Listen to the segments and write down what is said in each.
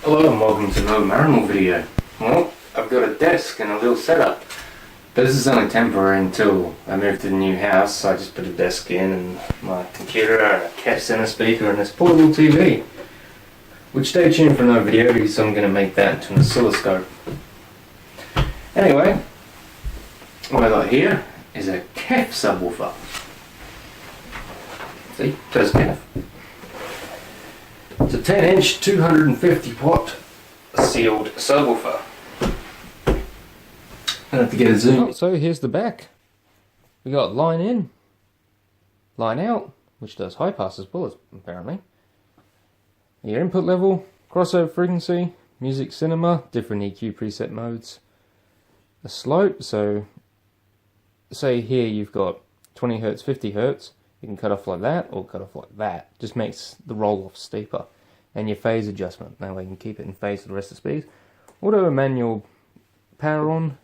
Hello and welcome to another Marimal video. Well, I've got a desk and a little setup. But this is only temporary until I move to the new house, so I just put a desk in and my computer and a KEF center speaker and this portable TV. Which stay tuned for another video because I'm going to make that into an oscilloscope. Anyway, what I got here is a KEF subwoofer. See, says KEF. It's a 10-inch, 250 watt sealed subwoofer. I have to get a zoom. Oh, so here's the back. We got line in, line out, which does high pass as well as apparently. Your input level, crossover frequency, music cinema, different EQ preset modes. A slope, so say here you've got 20 Hz, 50 Hz. You can cut off like that or cut off like that. Just makes the roll off steeper. And your phase adjustment. That way you can keep it in phase with the rest of the speeds. Auto and manual power on.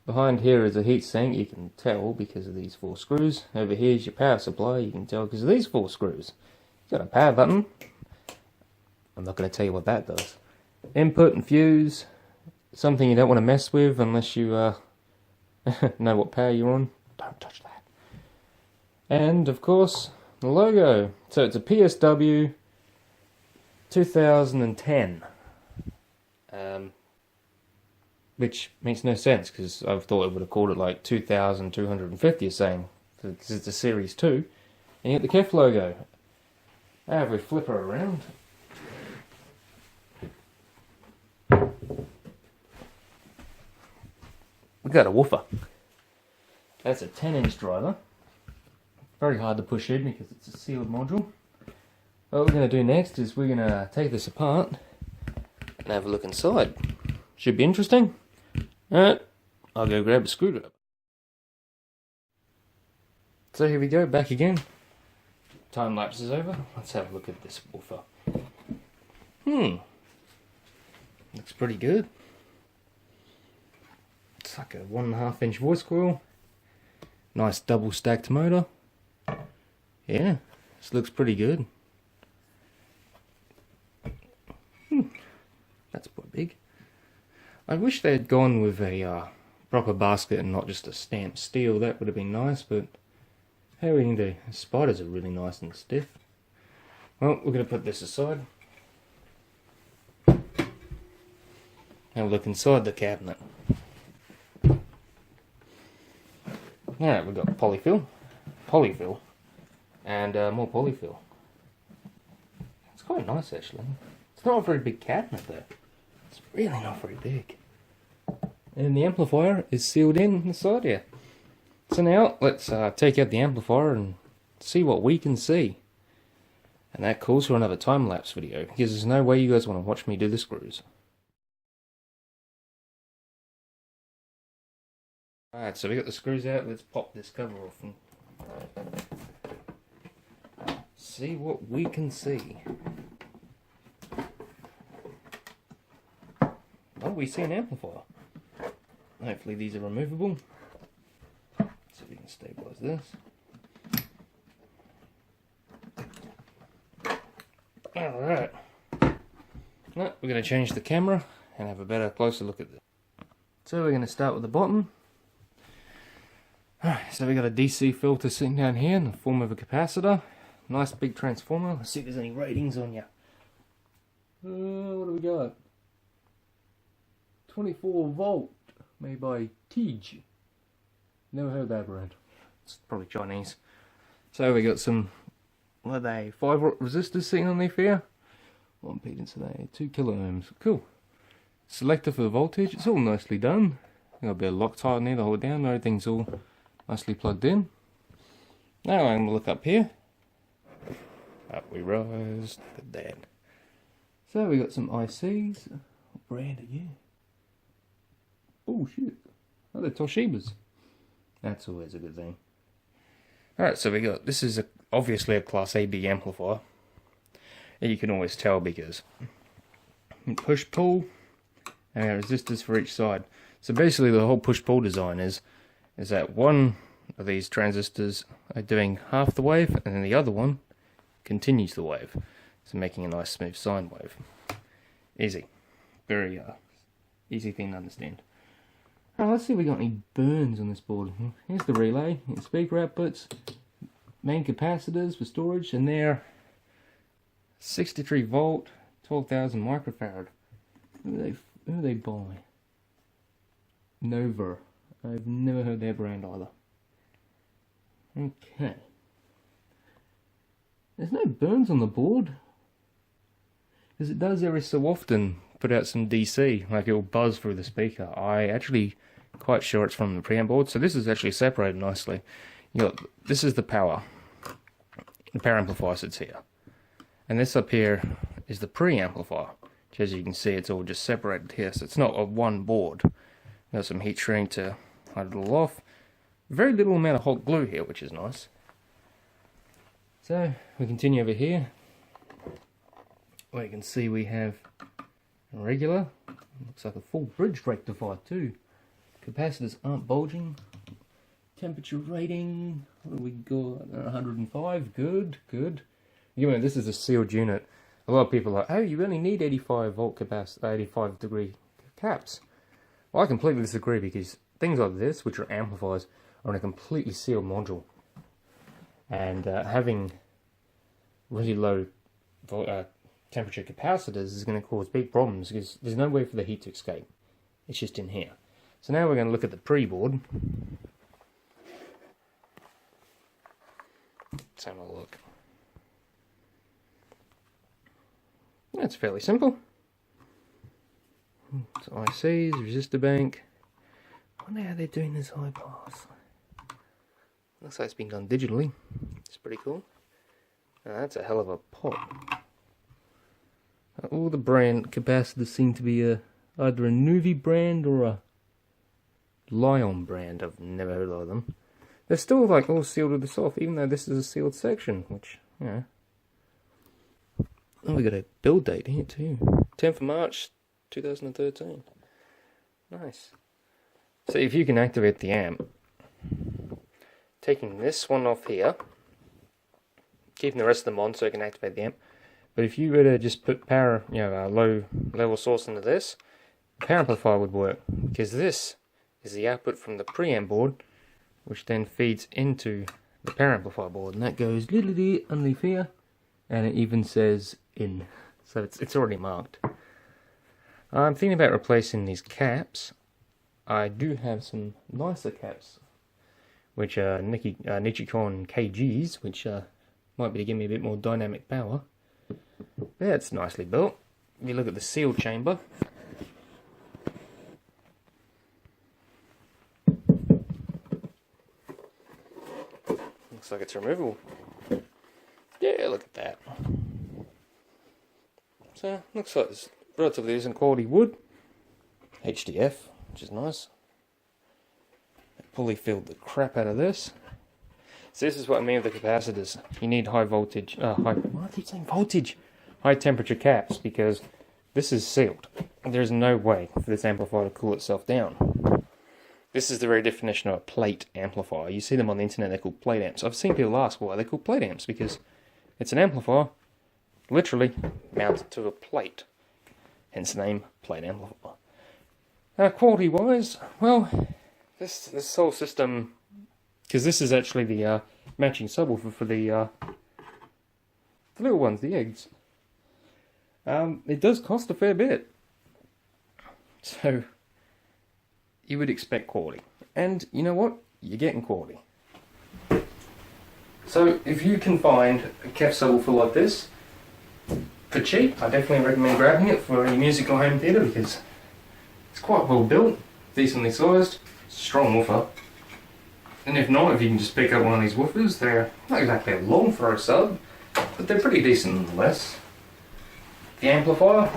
Behind here is a heat sink. You can tell because of these 4 screws. Over here is your power supply. You can tell because of these 4 screws. You've got a power button. I'm not going to tell you what that does. Input and fuse. Something you don't want to mess with unless you know what power you're on. Don't touch that. And of course, the logo. So it's a PSW2010, which makes no sense because I thought it would have called it like 2250 or something, because it's a Series 2. And you get the KEF logo. Now if we flip her around, we got a woofer. That's a 10-inch driver. Very hard to push in because it's a sealed module. What we're going to do next is we're going to take this apart and have a look inside. Should be interesting. Alright, I'll go grab a screwdriver. So here we go, back again. Time lapse is over. Let's have a look at this woofer. Looks pretty good. It's like a 1.5-inch voice coil. Nice double stacked motor. Yeah, this looks pretty good. That's quite big. I wish they had gone with a proper basket and not just a stamped steel. That would have been nice, but how we can do? The spiders are really nice and stiff. Well, we're going to put this aside. Have a look inside the cabinet. Alright, we've got polyfill, and more polyfill. It's quite nice actually. It's not a very big cabinet though. It's really not very big. And the amplifier is sealed in inside here. So now let's take out the amplifier and see what we can see. And that calls for another time-lapse video, because there's no way you guys want to watch me do the screws. Alright, so we got the screws out. Let's pop this cover off and see what we can see. Oh, we see an amplifier. Hopefully these are removable. So we can stabilize this. Alright. Well, we're going to change the camera and have a better, closer look at this. So we're going to start with the bottom. Alright, so we got a DC filter sitting down here in the form of a capacitor. Nice big transformer. Let's see if there's any ratings on you. What do we got? 24 volt, made by TEG. Never heard that brand. It's probably Chinese. So we got some, what are they, 5 resistors sitting underneath here. 1 impedance today, 2 kilo ohms. Cool. Selector for the voltage. It's all nicely done. Got a bit of Loctite in there to hold it down. Everything's all nicely plugged in. Now I'm going to look up here. Up we rise. Look at that. So we got some ICs. What brand are you? Oh shit. Oh, they're Toshiba's. That's always a good thing. Alright, so we got, this is obviously a Class AB amplifier. And you can always tell because push-pull and resistors for each side. So basically the whole push-pull design is that one of these transistors are doing half the wave and then the other one continues the wave. So making a nice smooth sine wave. Easy. Very easy thing to understand. Alright, let's see if we got any burns on this board. Here's the relay, speaker outputs, main capacitors for storage, and they're 63 volt, 12,000 microfarad. Who are they by? Nova. I've never heard their brand either. Okay. There's no burns on the board, because it does every so often put out some DC, like it'll buzz through the speaker. I actually quite sure it's from the preamp board, so this is actually separated nicely. This is the power. The power amplifier sits here, and this up here is the preamplifier, which, as you can see, it's all just separated here, so it's not a one board. Got some heat shrink to hide it all off. Very little amount of hot glue here, which is nice. So we continue over here, where you can see we have a regular, looks like a full bridge rectifier too. Capacitors aren't bulging. Temperature rating, what do we got? 105, good. You know, this is a sealed unit. A lot of people are like, oh, you only need 85 volt capacitor, 85 degree caps. Well, I completely disagree, because things like this, which are amplifiers, are in a completely sealed module. And having really low temperature capacitors is going to cause big problems, because there's no way for the heat to escape. It's just in here. So now we're going to look at the pre-board. Let's have a look. That's fairly simple. It's ICs, resistor bank. I wonder how they're doing this high pass. Looks like it's been done digitally. It's pretty cool. Now, that's a hell of a pop. All the brand capacitors seem to be either a Nuvi brand or a Lion brand. I've never heard of them. They're still like all sealed with this off, even though this is a sealed section, which, you know. Oh, we got a build date here too. 10th of March 2013. Nice. So if you can activate the amp, taking this one off here, keeping the rest of them on so you can activate the amp. But if you were to just put power, a low level source into this, the power amplifier would work, because this is the output from the preamp board, which then feeds into the power amplifier board, and that goes literally underneath here, and it even says in, so it's already marked. I'm thinking about replacing these caps. I do have some nicer caps, which are Nichicon KGs, which might be to give me a bit more dynamic power. That's nicely built. If you look at the seal chamber, looks like it's removable. Yeah, look at that. So, looks like it's relatively decent quality wood. HDF, which is nice. Pulley filled the crap out of this. So this is what I mean with the capacitors. You need high voltage, I keep saying voltage, high temperature caps, because this is sealed. There's no way for this amplifier to cool itself down. This is the very definition of a plate amplifier. You see them on the internet, they're called plate amps. I've seen people ask why they're called plate amps, because it's an amplifier literally mounted to a plate. Hence the name, plate amplifier. Quality wise, well, this whole system, because this is actually the matching subwoofer for the little ones, the eggs. It does cost a fair bit, so you would expect quality, and you know what? You're getting quality. So if you can find a KEF subwoofer like this for cheap, I definitely recommend grabbing it for your musical home theatre, because it's quite well built, decently sized, strong woofer. And if not, if you can just pick up one of these woofers, they're not exactly long for a sub, but they're pretty decent nonetheless. The amplifier,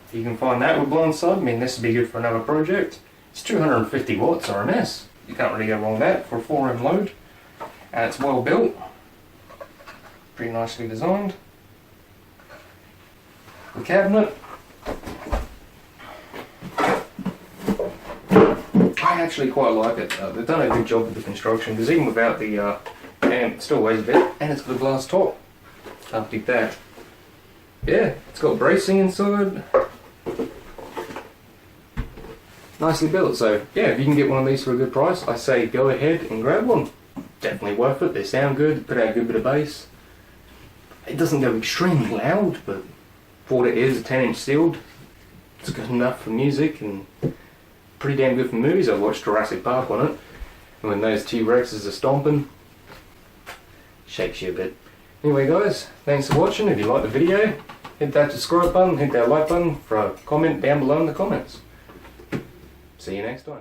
if you can find that with blind sub, I mean this would be good for another project. It's 250 watts RMS, you can't really go wrong with that for a 4 ohm load. And it's well built, pretty nicely designed. The cabinet, I actually quite like it. They've done a good job with the construction, because even without the amp, it still weighs a bit, and it's got a glass top. Can't beat that. Yeah, it's got bracing inside. nicely built. So yeah, if you can get one of these for a good price, I say go ahead and grab one. Definitely worth it. They sound good, put out a good bit of bass. It doesn't go extremely loud, but for what it is, a 10-inch sealed, it's good enough for music and pretty damn good for movies. I've watched Jurassic Park on it, and when those T-Rexes are stomping, shakes you a bit. Anyway guys, thanks for watching. If you liked the video, hit that subscribe button, hit that like button for a comment down below in the comments. See you next time.